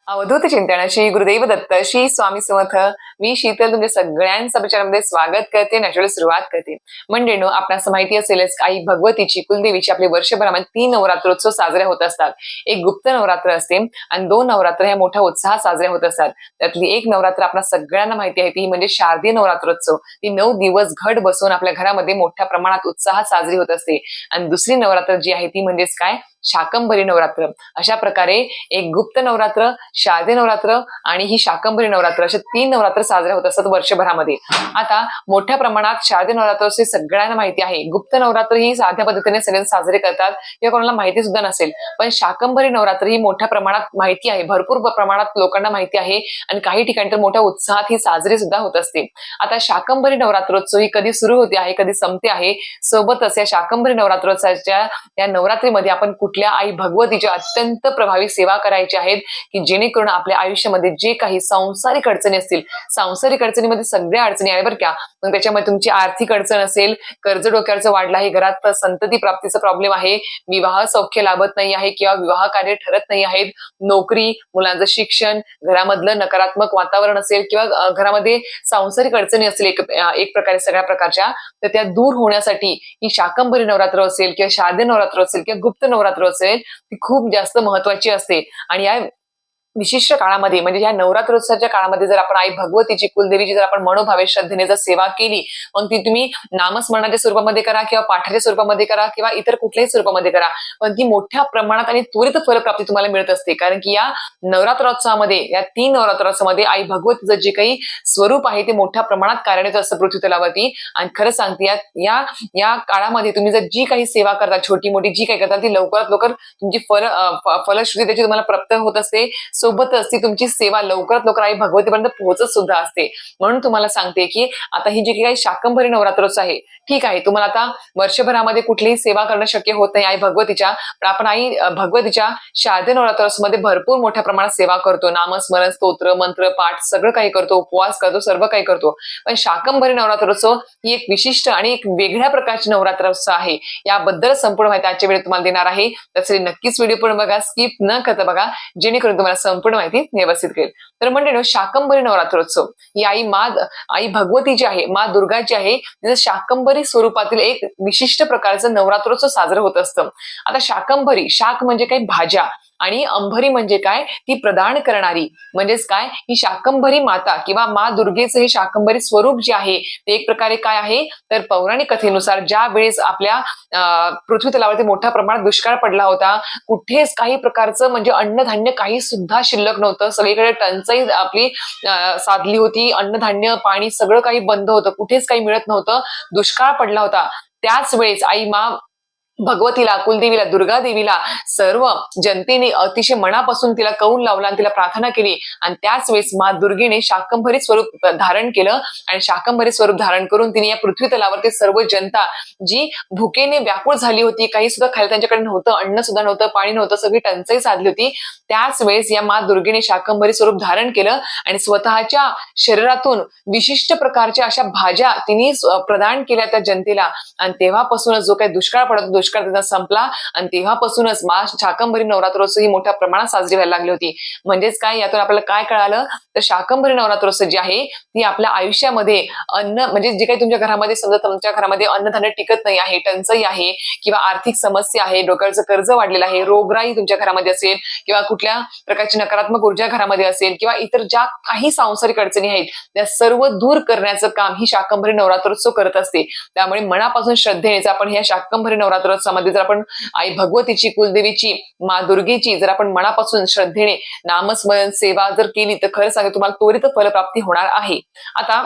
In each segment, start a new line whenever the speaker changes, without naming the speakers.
अवधूत चिंतन श्री गुरुदेव दत्त श्री स्वामी समर्थ. मी शीतल तुमच्या सगळ्यांचं विचारामध्ये स्वागत करते. नॅचरल सुरुवात करते. मंडळींनो, आपल्याला माहिती असेलच आई भगवतीची कुलदेवीची आपले वर्षभरामध्ये 3 नवरात्रोत्सव साजरे होत असतात. एक गुप्त नवरात्र असते आणि 2 नवरात्र ह्या मोठ्या उत्साहात साजरे होत असतात. त्यातली एक नवरात्र आपल्या सगळ्यांना माहिती आहे ती म्हणजे शारदीय नवरात्रोत्सव. ती 9 दिवस घट बसवून आपल्या घरामध्ये मोठ्या प्रमाणात उत्साहात साजरी होत असते. आणि दुसरी नवरात्र जी आहे ती म्हणजेच काय, शाकंभरी नवरात्र. अशा प्रकारे एक गुप्त नवरात्र, शारदीय नवरात्र आणि ही शाकंभरी नवरात्र अशा 3 नवरात्र साजरे होत असतात वर्षभरामध्ये. आता मोठ्या प्रमाणात शारदीय नवरात्र सगळ्यांना माहिती आहे. गुप्त नवरात्र ही साध्या पद्धतीने सगळे साजरे करतात किंवा कोणाला माहिती सुद्धा नसेल, पण शाकंभरी नवरात्र ही मोठ्या प्रमाणात माहिती आहे, भरपूर प्रमाणात लोकांना माहिती आहे आणि काही ठिकाणी तर मोठ्या उत्साहात ही साजरी सुद्धा होत असते. आता शाकंभरी नवरात्रोत्सव ही कधी सुरू होते आहे, कधी संपते आहे. सोबतच या शाकंभरी नवरात्रोत्सवाच्या या नवरात्रीमध्ये आपण कुठल्या आई भगवतीच्या अत्यंत प्रभावी सेवा करायची आहेत की जेणेकरून आपल्या आयुष्यामध्ये जे काही सांसारिक अडचणी असतील, सांसारिक अडचणीमध्ये सगळ्या अडचणी आहे बरं का, मग त्याच्यामध्ये तुमची आर्थिक अडचण असेल, कर्ज डोक्यावरचं वाढलं आहे, घरात संतती प्राप्तीचा प्रॉब्लेम आहे, विवाह सौख्य लाभत नाही आहे किंवा विवाह कार्य ठरत नाही आहेत, नोकरी, मुलांचं शिक्षण, घरामधलं नकारात्मक वातावरण असेल किंवा घरामध्ये सांसारिक अडचणी असतील एक प्रकारे सगळ्या प्रकारच्या, तर त्या दूर होण्यासाठी ही शाकंभरी नवरात्र असेल किंवा शारदीय नवरात्र असेल किंवा गुप्त नवरात्र असेल ती खूप जास्त महत्वाची असते. आणि या विशिष्ट काळामध्ये म्हणजे ह्या नवरात्रोत्सवाच्या काळामध्ये जर आपण आई भगवतीची कुलदेवीची जर आपण मनोभावे श्रद्धेने जर सेवा केली, मग ती तुम्ही नामस्मरणाच्या स्वरूपामध्ये करा किंवा पाठाच्या स्वरूपामध्ये करा किंवा इतर कुठल्याही स्वरूपामध्ये करा, पण ती मोठ्या प्रमाणात आणि त्वरित फलप्राप्ती तुम्हाला मिळत असते. कारण की या नवरात्रोत्सवामध्ये, या 3 नवरात्रोत्सवामध्ये आई भगवतीचं जे काही स्वरूप आहे ते मोठ्या प्रमाणात कार्यान्वित असतं पृथ्वी तलावरती. आणि खरं सांगते या या काळामध्ये तुम्ही जर जी काही सेवा करता, छोटी मोठी जी काही करता, ती लवकरात लवकर तुमची फलश्रुती त्याची तुम्हाला प्राप्त होत असते. सोबतच ती तुमची सेवा लवकरात लवकर आई भगवतीपर्यंत पोहोचत सुद्धा असते. म्हणून तुम्हाला सांगते की आता ही जी काही शाकंभरी नवरात्रोत्सव आहे, ठीक आहे, तुम्हाला आता वर्षभरामध्ये कुठलीही सेवा करणं शक्य होत नाही आई भगवतीच्या, पण आपण आई भगवतीच्या शारदीय नवरात्रोत्सवामध्ये भरपूर मोठ्या प्रमाणात सेवा करतो. नामस्मरण, स्तोत्र, मंत्र, पाठ सगळं काही करतो, उपवास करतो, सर्व काही करतो. पण शाकंभरी नवरात्रोत्सव ही एक विशिष्ट आणि एक वेगळ्या प्रकारची नवरात्रोत्सव आहे. याबद्दल संपूर्ण माहिती आजच्या वेळेत तुम्हाला देणार आहे. त्यासाठी नक्कीच व्हिडिओ पूर्ण बघा, स्किप न करता बघा, जेणेकरून तुम्हाला संपूर्ण माहिती व्यवस्थित कळेल. तर म्हणजे शाकंभरी नवरात्रोत्सव ही आई भगवती जी आहे, मा दुर्गा जी आहे, तिचं शाकंभरी स्वरूपातील एक विशिष्ट प्रकारचं नवरात्रोत्सव साजरं होत असतं. आता शाकंभरी, शाक म्हणजे काही भाज्या आणि अंभरी म्हणजे काय, ती प्रदान करणारी, म्हणजेच काय, ही शाकंभरी माता किंवा मा दुर्गेचं हे शाकंभरी स्वरूप जे आहे ते एक प्रकारे काय आहे, तर पौराणिक कथेनुसार ज्या वेळेस आपल्या पृथ्वी तलावरती मोठ्या प्रमाणात दुष्काळ पडला होता, कुठेच काही प्रकारचं म्हणजे अन्नधान्य काही सुद्धा शिल्लक नव्हतं, सगळीकडे टंचाई आपली साधली होती, अन्नधान्य, पाणी सगळं काही बंद होतं, कुठेच काही मिळत नव्हतं, दुष्काळ पडला होता. त्याच वेळेस आई मा भगवतीला, कुलदेवीला, दुर्गा देवीला सर्व जनतेने अतिशय मनापासून तिला कौल लावला आणि तिला प्रार्थना केली. आणि त्याच वेळेस मा दुर्गेने शाकंभरी स्वरूप धारण केलं आणि शाकंभरी स्वरूप धारण करून तिने या पृथ्वी तलावरती सर्व जनता जी भुकेने व्याकुळ झाली होती, काही सुद्धा खायला त्यांच्याकडे नव्हतं, अन्न सुद्धा नव्हतं, पाणी नव्हतं, सगळी टंचाई साधली होती, त्याच वेळेस या मा दुर्गेने शाकंभरी स्वरूप धारण केलं आणि स्वतःच्या शरीरातून विशिष्ट प्रकारच्या अशा भाज्या तिने प्रदान केल्या त्या जनतेला. आणि तेव्हापासूनच जो काही दुष्काळ पडत, दुष्काळ त्याचा संपला आणि तेव्हापासूनच मा शाकंभरी नवरात्रोत्सव ही मोठ्या प्रमाणात साजरी व्हायला लागली होती. म्हणजेच काय, यातून आपल्याला काय कळालं, तर शाकंभरी नवरात्रोत्सव जी आहे ती आपल्या आयुष्यामध्ये अन्न म्हणजे जे काही तुमच्या घरामध्ये, समजा तुमच्या घरामध्ये अन्नधान्य टिकत नाही आहे, टंचाई आहे किंवा आर्थिक समस्या आहे, डोक्यावरचं कर्ज वाढलेलं आहे, रोगराई तुमच्या घरामध्ये असेल किंवा कुठल्या प्रकारची नकारात्मक ऊर्जा घरामध्ये असेल किंवा इतर ज्या काही सांसारिक अडचणी आहेत त्या सर्व दूर करण्याचं काम ही शाकंभरी नवरात्रोत्सव करत असते. त्यामुळे मनापासून श्रद्धेने आपण ह्या शाकंभरी नवरात्रोत्सवामध्ये जर आपण आई भगवतीची, कुलदेवीची, मा दुर्गेची जर आपण मनापासून श्रद्धेने नामस्मरण सेवा जर केली तर खरं सांगते तुम्हाला त्वरित फलप्राप्ती होणार आहे. आता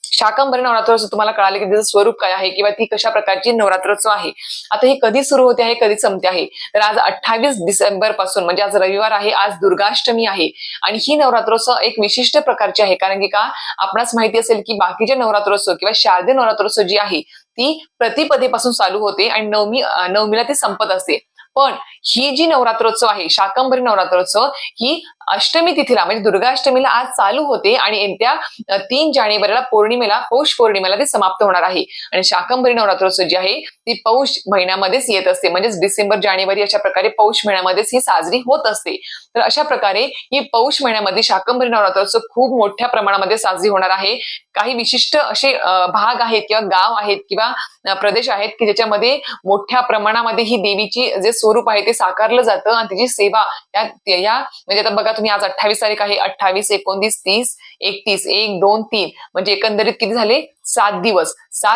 शाकंभरी नवरात्रोत्सव तुम्हाला कळाले की त्याचं स्वरूप काय आहे किंवा ती कशा प्रकारची नवरात्रोत्सव आहे. आता ही कधी सुरू होते आहे, कधी संपते आहे, तर आज 28 डिसेंबर पासून म्हणजे आज रविवार आहे, आज दुर्गाष्टमी आहे. आणि ही नवरात्रोत्सव एक विशिष्ट प्रकारची आहे, कारण की का, आपणास माहिती असेल की बाकीचे नवरात्रोत्सव किंवा शारदीय नवरात्रोत्सव जी आहे ती प्रतिपदेपासून चालू होते आणि नवमीला ती संपत असते. पण ही जी नवरात्रोत्सव आहे, शाकंभरी नवरात्रोत्सव, ही अष्टमी तिथीला म्हणजे दुर्गाष्टमीला आज चालू होते आणि येत्या 3 जानेवारीला पौर्णिमेला, पौष पौर्णिमेला ते समाप्त होणार आहे. आणि शाकंभरी नवरात्रोत्सव जी आहे ती पौष महिन्यामध्येच येत असते, म्हणजेच डिसेंबर जानेवारी अशा प्रकारे पौष महिन्यामध्येच ही साजरी होत असते. तर अशा प्रकारे ही पौष महिन्यामध्ये शाकंभरी नवरात्रोत्सव खूप मोठ्या प्रमाणामध्ये साजरी होणार आहे. काही विशिष्ट असे भाग आहेत किंवा गाव आहेत किंवा प्रदेश आहेत की ज्याच्यामध्ये मोठ्या प्रमाणामध्ये ही देवीची जे स्वरूप आहे ते साकारलं जातं आणि तिची सेवा या म्हणजे आता बघा तुम्ही, आज 28 तारीख आहे. 28, 29, 30, 31, 1, 2, 3 म्हणजे एकंदरीत किती झाले? 7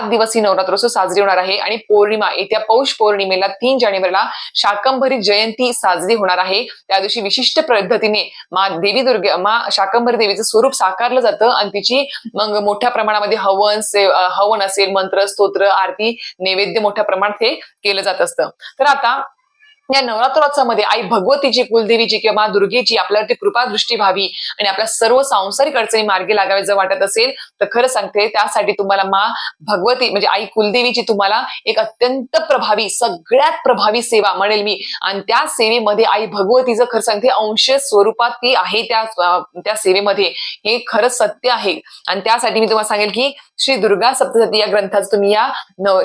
दिवस ही नवरात्रोत्सव साजरी होणार आहे. आणि पौर्णिमा येत्या पौष पौर्णिमेला 3 जानेवारीला शाकंभरी जयंती साजरी होणार आहे. त्या दिवशी विशिष्ट पद्धतीने माँ शाकंभरी देवीचं स्वरूप साकारलं जातं आणि तिची मग मोठ्या प्रमाणामध्ये हवन असेल, मंत्र, स्तोत्र, आरती, नैवेद्य मोठ्या प्रमाणात हे केलं जात असतं. तर आता या नवरात्रोत्सवामध्ये आई भगवतीची, कुलदेवीची किंवा माँ दुर्गेची आपल्यावरती कृपा दृष्टी व्हावी आणि आपल्या सर्व सांसारिक अडचणी मार्गी लागावे जर वाटत असेल तर खरं सांगते त्यासाठी तुम्हाला माँ भगवती म्हणजे आई कुलदेवीची तुम्हाला एक अत्यंत प्रभावी, सगळ्यात प्रभावी सेवा म्हणेल मी. आणि त्या सेवेमध्ये आई भगवतीचं खरं सांगते अंश स्वरूपात ती आहे त्या सेवेमध्ये, हे खरंच सत्य आहे. आणि त्यासाठी मी तुम्हाला सांगेल की श्री दुर्गा सप्तशती या ग्रंथाचा तुम्ही या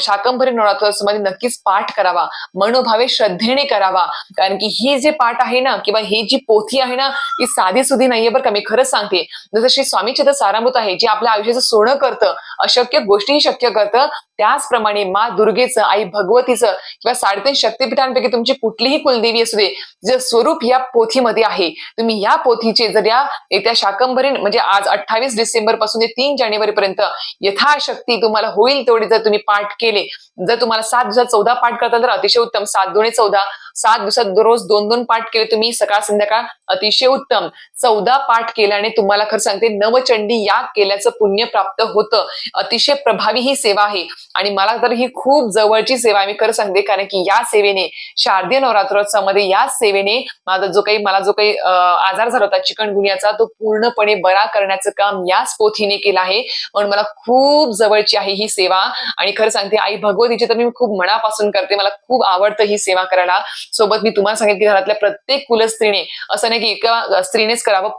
शाकंभरी नवरात्रोत्सवामध्ये नक्कीच पाठ करावा, मनोभावे श्रद्धेने करावा. कारण की ही जे पाठ आहे ना किंवा ही जी पोथी आहे ना ती साधी सुधी नाहीये बरं का, मी खरंच सांगते. जसं श्री स्वामी चरित्र सारामृत आहे जे आपल्या आयुष्याचं सोनं करतं, अशक्य गोष्टीही शक्य करतं, त्याचप्रमाणे माँ दुर्गेचं, आई भगवतीचं किंवा 3.5 शक्तिपीठांपैकी तुमची कुठलीही कुलदेवी असू दे, जे स्वरूप या पोथीमध्ये आहे, तुम्ही या पोथीचे जर येत्या शाकंभरी म्हणजे आज 28 डिसेंबर पासून ते 3 जानेवारी पर्यंत यथाशक्ती तुम्हाला होईल तेवढे जर तुम्ही पाठ केले, जर तुम्हाला 7 दिवसात 14 पाठ करता तर अतिशय उत्तम. 7 दुणे 14, 7 दिवसात रोज 2-2 पाठ केले तुम्ही सकाळ संध्याकाळ, अतिशय उत्तम. 14 पाठ केल्याने तुम्हाला खरं सांगते नवचंडी याग केल्याचं पुण्य प्राप्त होतं. अतिशय प्रभावी ही सेवा आहे आणि मला तर ही खूप जवळची सेवा आहे, मी खरं सांगते. कारण की या सेवेने, शारदीय नवरात्रोत्सवामध्ये या सेवेने मला जो काही आजार झाला होता चिकनगुनियाचा, तो पूर्णपणे बरा करण्याचं काम याच पोथीने केलं आहे. म्हणून मला खूप जवळची आहे ही सेवा. आणि खरं सांगते आई भगवतीची तर मी खूप मनापासून करते, मला खूप आवडतं ही सेवा करायला. सोबत मी तुम्हाला सांगेन की घरातल्या प्रत्येक कुलस्त्रीने, असं नाही की एका स्त्रीनेच करावं,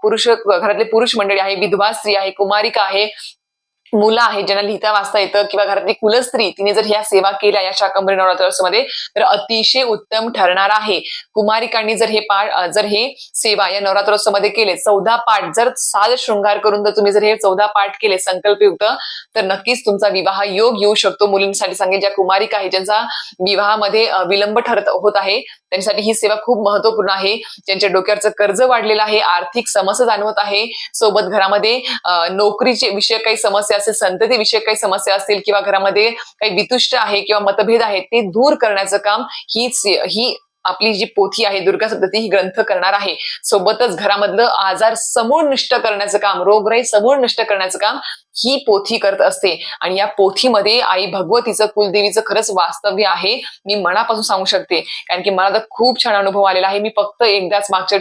घरातले पुरुष मंडळी आहे, विधवा स्त्री आहे, कुमारिका आहे, मुलं आहेत ज्यांना लिहिता वाचता येतं किंवा घरातली कुलस्त्री तिने जर ह्या सेवा केल्या या शाकंभरी नवरात्रोत्सवामध्ये तर अतिशय उत्तम ठरणार आहे. कुमारिकांनी जर हे सेवा या नवरात्रोत्सवामध्ये केले, 14 पाठ जर साज शृंगार करून जर तुम्ही जर हे 14 पाठ केले संकल्पयुक्त, तर नक्कीच तुमचा विवाह योग येऊ शकतो. मुलींसाठी सांगेन, ज्या कुमारिका आहे ज्यांचा विवाहामध्ये विलंब होत आहे त्यांच्यासाठी ही सेवा खूप महत्वपूर्ण आहे. ज्यांच्या डोक्यावरचं कर्ज वाढलेलं आहे, आर्थिक समस्या जाणवत आहे, सोबत घरामध्ये नोकरीचे विषय काही समस्या असेल, संतती विषयक काही समस्या असतील किंवा घरामध्ये काही वितुष्ट आहे किंवा मतभेद आहेत ते दूर करण्याचं काम ही आपली जी पोथी आहे दुर्गा सप्तशती ही ग्रंथ करणार आहे. सोबतच घरामधलं आजार समूळ नष्ट करण्याचं काम, रोगराई समूळ नष्ट करण्याचं काम ही पोथी करत असते. आणि या पोथीमध्ये आई भगवतीचं, कुलदेवीचं खरंच वास्तव्य आहे, मी मनापासून सांगू शकते. कारण की मला तर खूप छान अनुभव आलेला आहे. मी फक्त एकदाच मागच्या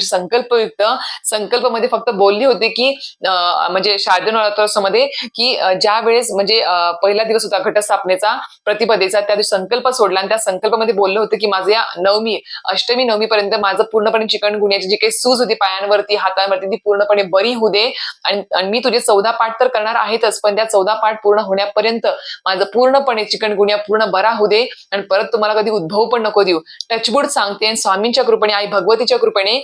संकल्पमध्ये फक्त बोलली होते की म्हणजे शारदीय नवरात्रोत्सवामध्ये की ज्या वेळेस म्हणजे पहिला दिवस होता घटस्थापनेचा, प्रतिपदेचा, त्या दिवशी संकल्प सोडला आणि त्या संकल्पामध्ये बोललं होतं की माझं या अष्टमी नवमी पर्यंत माझं पूर्णपणे चिकनगुन्याची जी काही सूज होती पायांवरती, हातांवरती, ती पूर्णपणे बरी होऊ दे. आणि मी तुझे 14 पाठ तर करणार आहेतच, पण त्या 14 पाठ पूर्ण होण्यापर्यंत माझं पूर्णपणे चिकनगुन्या पूर्ण बरा होऊ दे आणि परत तुम्हाला कधी उद्भव पण नको देऊ. टचवूड सांगते. आणि स्वामींच्या कृपेने, आई भगवतीच्या कृपेने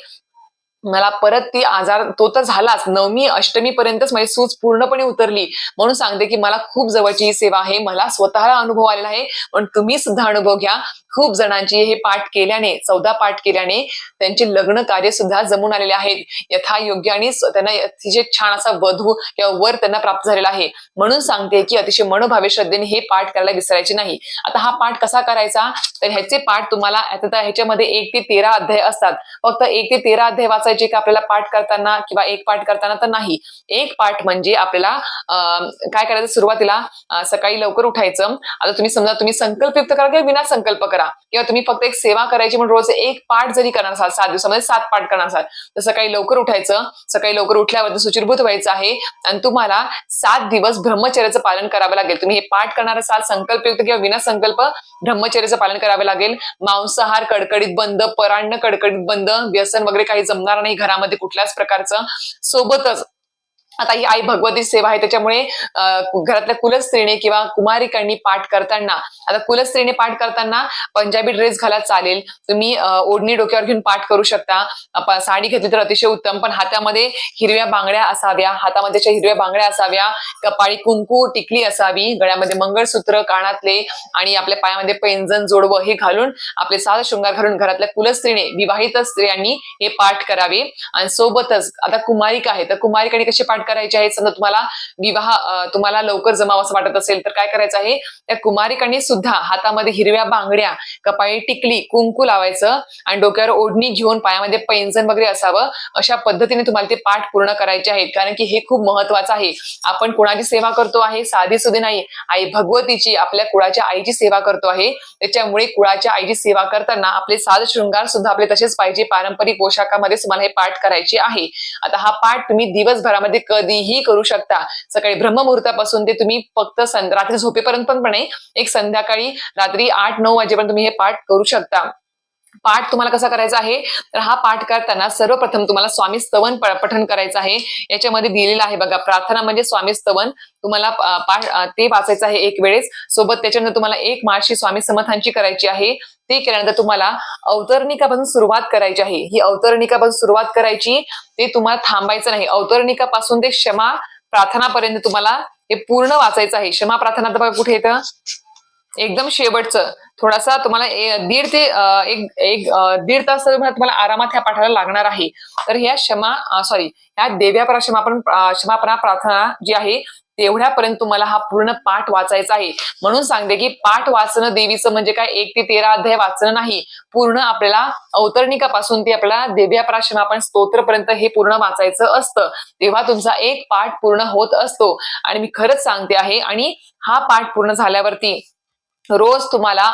मला परत ती आजार तो तर झालाच, नवमी अष्टमी पर्यंतच माझी सूज पूर्णपणे उतरली. म्हणून सांगते की मला खूप जवळची ही सेवा आहे, मला स्वतःला अनुभव आलेला आहे, पण तुम्ही सुद्धा अनुभव घ्या. खूप जणांची हे पाठ केल्याने, 14 पाठ केल्याने त्यांचे लग्न कार्य सुद्धा जमून आलेले आहेत यथायोग्य आणि त्यांना अतिशय छान असा वधू किंवा वर त्यांना प्राप्त झालेला आहे. म्हणून सांगते की अतिशय मनोभावे श्रद्धेने हे पाठ करायला विसरायचे नाही. आता हा पाठ कसा करायचा, तर ह्याचे पाठ तुम्हाला आता ह्याच्यामध्ये 1 ते 13 अध्याय असतात. फक्त 1 ते 13 अध्याय वाचायचे का आपल्याला पाठ करताना किंवा एक पाठ करताना, तर नाही. एक पाठ म्हणजे आपल्याला काय करायचं, सुरुवातीला सकाळी लवकर उठायचं. आता तुम्ही समजा तुम्ही संकल्पयुक्त करा किंवा विना संकल्प करा, किंवा तुम्ही फक्त एक सेवा करायची म्हणून रोज एक पाठ जरी करणार असाल, 7 दिवसामध्ये 7 पाठ करणार असाल, तर सकाळी लवकर उठायचं, सकाळी लवकर उठल्यावर शुचिर्भूत व्हायचं आहे आणि तुम्हाला 7 दिवस ब्रह्मचर्याचं पालन करावं लागेल. तुम्ही हे पाठ करणार असाल संकल्पयुक्त किंवा विनासंकल्प ब्रह्मचर्याचं पालन करावं लागेल. मांसाहार कडकडीत बंद, परान्न कडकडीत बंद, व्यसन वगैरे काही जमणार नाही घरामध्ये कुठल्याच प्रकारचं. सोबतच आता ही आई भगवती सेवा आहे, त्याच्यामुळे घरातल्या कुलस्त्रीने किंवा कुमारिकांनी पाठ करताना, आता कुलस्त्रीने पाठ करताना पंजाबी ड्रेस घाला चालेल, तुम्ही ओढणी डोक्यावर घेऊन पाठ करू शकता, साडी घेतली तर अतिशय उत्तम, पण हातामध्ये हिरव्या बांगड्या असाव्या, हातामध्ये हिरव्या बांगड्या असाव्या, कपाळी कुंकू टिकली असावी, गळ्यामध्ये मंगळसूत्र, कानातले आणि आपल्या पायामध्ये पैंजण जोडवं हे घालून आपले साज शृंगार घालून घरातल्या कुलस्त्रीने, विवाहित स्त्रियांनी हे पाठ करावे. आणि सोबतच आता कुमारिका आहे, तर कुमारिकांनी कसे पाठ करायचे आहे, समजा तुम्हाला लवकर जमावं असं वाटत असेल तर काय करायचं आहे, त्या कुमारिकांनी सुद्धा हातामध्ये हिरव्या बांगड्या, कपाळी टिकली, कुंकू लावायचं आणि डोक्यावर ओढणी घेऊन पायामध्ये पैंजण वगैरे असावं. अशा पद्धतीने तुम्हाला ते पाठ पूर्ण करायचे आहेत, कारण की हे खूप महत्वाचं आहे. आपण कुणाची सेवा करतो आहे, साधी सुधी नाही, आई भगवतीची, आपल्या कुळाच्या आईची सेवा करतो आहे. त्याच्यामुळे कुळाच्या आईची सेवा करताना आपले साज शृंगार सुद्धा आपले तसेच पाहिजे, पारंपरिक पोशाखामध्ये तुम्हाला हे पाठ करायचे आहे. आता हा पाठ तुम्ही दिवसभरामध्ये कधीही करू शकता. सकाळी ब्रह्ममुहूर्तापासून ते तुम्ही फक्त रात्री झोपेपर्यंत पण नाही, एक संध्याकाळी रात्री 8-9 वाजेपर्यंत तुम्ही हे पाठ करू शकता. पाठ तुम्हाला कसा करायचा आहे, तर हा पाठ करताना सर्वप्रथम तुम्हाला स्वामी स्तवन पठण करायचं आहे. याच्यामध्ये दिलेलं आहे बघा, प्रार्थना म्हणजे स्वामी स्तवन, तुम्हाला ते वाचायचं आहे एक वेळेस. सोबत त्याच्यानंतर तुम्हाला एक माळशी स्वामी समर्थांची करायची आहे. ते केल्यानंतर तुम्हाला अवतरणिकापासून सुरुवात करायची आहे. ही अवतरणिकापासून सुरुवात करायची, ते तुम्हाला थांबायचं नाही. अवतरणिकापासून ते क्षमा प्रार्थनापर्यंत तुम्हाला हे पूर्ण वाचायचं आहे. क्षमा प्रार्थना तर बघा कुठे येतं, एकदम शेवटचं, थोडासा तुम्हाला दीड तास तुम्हाला आरामात ह्या पाठाला लागणार आहे. तर ह्या ह्या देव्यापरा क्षमापणा प्रार्थना जी आहे तेवढ्यापर्यंत तुम्हाला हा पूर्ण पाठ वाचायचा आहे. म्हणून सांगते की पाठ वाचणं देवीचं म्हणजे काय 1 ते 13 अध्याय वाचणं नाही, पूर्ण आपल्याला अवतरणिकापासून ते आपल्याला देव्यापरा क्षमापण स्तोत्रपर्यंत हे पूर्ण वाचायचं असतं. तेव्हा तुमचा एक पाठ पूर्ण होत असतो. आणि मी खरंच सांगते आहे, आणि हा पाठ पूर्ण झाल्यावरती रोज तुम्हाला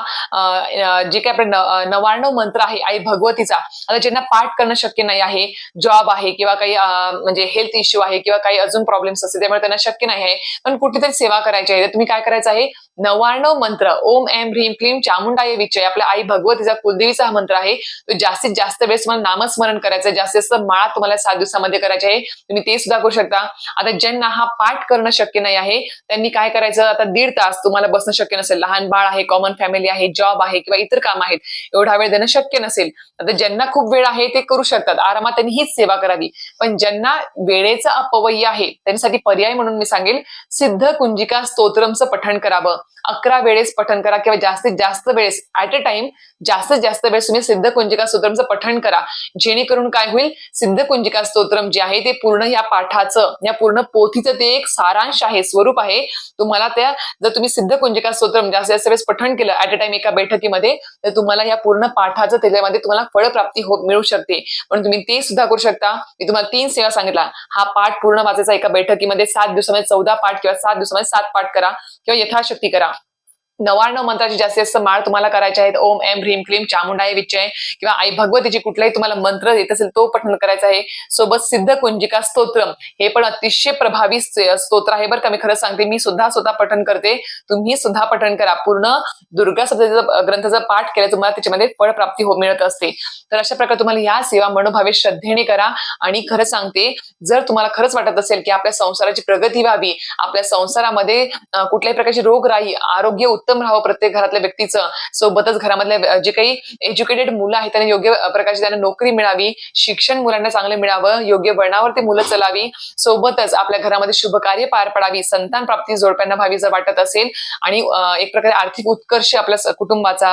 जे काही आपले 99 मंत्र आहे आई भगवतीचा, आता ज्यांना पाठ करणं शक्य नाही आहे, जॉब आहे किंवा काही म्हणजे हेल्थ इश्यू आहे किंवा काही अजून प्रॉब्लेम्स असते, त्यामुळे त्यांना शक्य नाही आहे, पण कुठेतरी सेवा करायची आहे, तर तुम्ही काय करायचं आहे, 99 मंत्र ओम ऐं ह्रीं क्लीं चामुंडाय विच्चे, आपल्या आई भगवतीचा कुलदेवीचा हा मंत्र आहे, तो जास्तीत जास्त वेळेस तुम्हाला नामस्मरण करायचं, जास्तीत जास्त माळा तुम्हाला 7 दिवसामध्ये करायचे आहे. तुम्ही ते सुद्धा करू शकता. आता ज्यांना हा पाठ करणं शक्य नाही आहे त्यांनी काय करायचं, आता 1.5 तास तुम्हाला बसणं शक्य नसेल, लहान बाळ आहे, कॉमन फॅमिली आहे, जॉब आहे किंवा इतर काम आहेत, एवढा वेळ देणं शक्य नसेल, आता ज्यांना खूप वेळ आहे ते करू शकतात, आरामात त्यांनी हीच सेवा करावी. पण ज्यांना वेळेचा अपव्यय आहे त्यांच्यासाठी पर्याय म्हणून मी सांगेल, सिद्ध कुंजिका स्तोत्रमचं पठण करावं. 11 वेळेस पठण करा किंवा जास्तीत जास्त वेळेस ऍट अ टाइम जास्तीत जास्त वेळेस तुम्ही सिद्ध कुंजिका स्तोत्रमचं पठण करा. जेणेकरून काय होईल, सिद्ध कुंजिका स्तोत्रम जे आहे ते पूर्ण या पाठाचं, या पूर्ण पोथीचं ते एक सारांश आहे, स्वरूप आहे. तुम्हाला जर तुम्ही सिद्ध कुंजिका स्तोत्रम जास्तीत जास्त वेळेस पठण केलं ऍट अ टाइम एका बैठकीमध्ये, तर तुम्हाला या पूर्ण पाठाचं त्याच्यामध्ये तुम्हाला फळप्राप्ती मिळू शकते. पण तुम्ही ते सुद्धा करू शकता. मी तुम्हाला 3 सेवा सांगितला, हा पाठ पूर्ण वाचायचा एका बैठकीमध्ये, 7 दिवसामध्ये 14 पाठ किंवा 7 दिवसामध्ये 7 पाठ करा किंवा यथाशक्ती करा. 99 मंत्राची जास्तीत जास्त माळ तुम्हाला करायचे आहेत. ओम ऐं ह्रीं क्लीं चामुंडाय विच्चे किंवा आई भगवतीची कुठलाही तुम्हाला मंत्र येत असेल तो पठण करायचा आहे. सोबत सिद्ध कुंजिका स्तोत्रम, हे पण अतिशय प्रभावी स्तोत्र आहे बरं का. मी खरं सांगते, मी स्वतः पठण करते, तुम्ही सुद्धा पठण करा. पूर्ण दुर्गा सप्तशतीचा ग्रंथाचा पाठ केला तुम्हाला त्याच्यामध्ये फळप्राप्ती मिळत असते. तर अशा प्रकारे तुम्हाला या सेवा मनोभावे श्रद्धेने करा. आणि खरं सांगते, जर तुम्हाला खरंच वाटत असेल की आपल्या संसाराची प्रगती व्हावी, आपल्या संसारामध्ये कुठल्याही प्रकारची रोगराई, आरोग्य उत्तम राहावं प्रत्येक घरातल्या व्यक्तीचं, सोबतच घरामधल्या जे काही एज्युकेटेड मुलं आहेत त्यांना योग्य प्रकारची त्यांना नोकरी मिळावी, शिक्षण मुलांना चांगलं मिळावं, योग्य वळणावर ते मुलं चलावी, सोबतच आपल्या घरामध्ये शुभ कार्य पार पडावी, संतान प्राप्ती जोडप्यांना व्हावी जर वाटत असेल, आणि एक प्रकारे आर्थिक उत्कर्ष आपल्या कुटुंबाचा,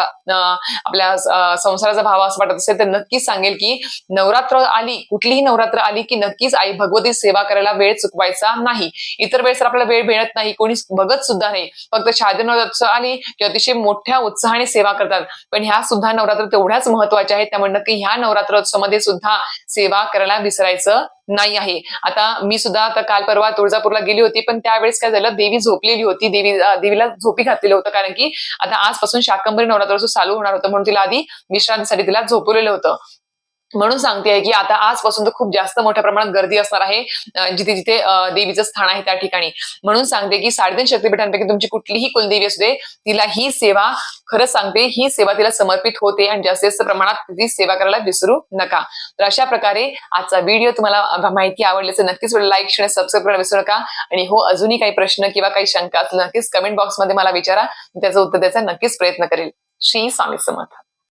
आपल्या संसाराचा व्हावा असं वाटत असेल, तर नक्कीच सांगेल की नवरात्र आली, कुठलीही नवरात्र आली की नक्कीच आई भगवती सेवा करायला वेळ चुकवायचा नाही. इतर वेळेस आपल्याला वेळ मिळत नाही, कोणी बघत सुद्धा नाही, फक्त शादी नवरात्र उत्साहाने किंवा अतिशय मोठ्या उत्साहाने सेवा करतात. पण ह्या सुद्धा नवरात्र तेवढ्याच महत्वाच्या आहेत. त्यामुळे नक्की ह्या नवरात्रोत्सवामध्ये सुद्धा सेवा करायला विसरायचं नाही आहे. आता मी सुद्धा आता काल परवा तुळजापूरला गेली होती, पण त्यावेळेस काय झालं, देवी झोपलेली होती. देवीला झोपी घातलेलं होतं, कारण की आता आजपासून शाकंभरी नवरात्रोत्सव चालू होणार होतं, म्हणून तिला आधी विश्रांतीसाठी तिला झोपवलेलं होतं. म्हणून सांगते की आता आजपासून तर खूप जास्त मोठ्या प्रमाणात गर्दी असणार आहे जिथे जिथे देवीचं स्थान आहे त्या ठिकाणी. म्हणून सांगते की 3.5 शक्तिपीठांपैकी तुमची कुठलीही कुलदेवी असू दे, तिला ही सेवा, खरंच सांगते, ही सेवा तिला समर्पित होते आणि जास्तीत जास्त प्रमाणात ती सेवा करायला विसरू नका. तर अशा प्रकारे आजचा व्हिडिओ तुम्हाला माहिती आवडली असेल, नक्कीच लाईक शेअर सबस्क्राईब करायला विसरू नका. आणि हो, अजूनही काही प्रश्न किंवा काही शंका असतील नक्कीच कमेंट बॉक्समध्ये मला विचारा, त्याचं उत्तर द्यायचा नक्कीच प्रयत्न करेल. श्री स्वामी समर्थ.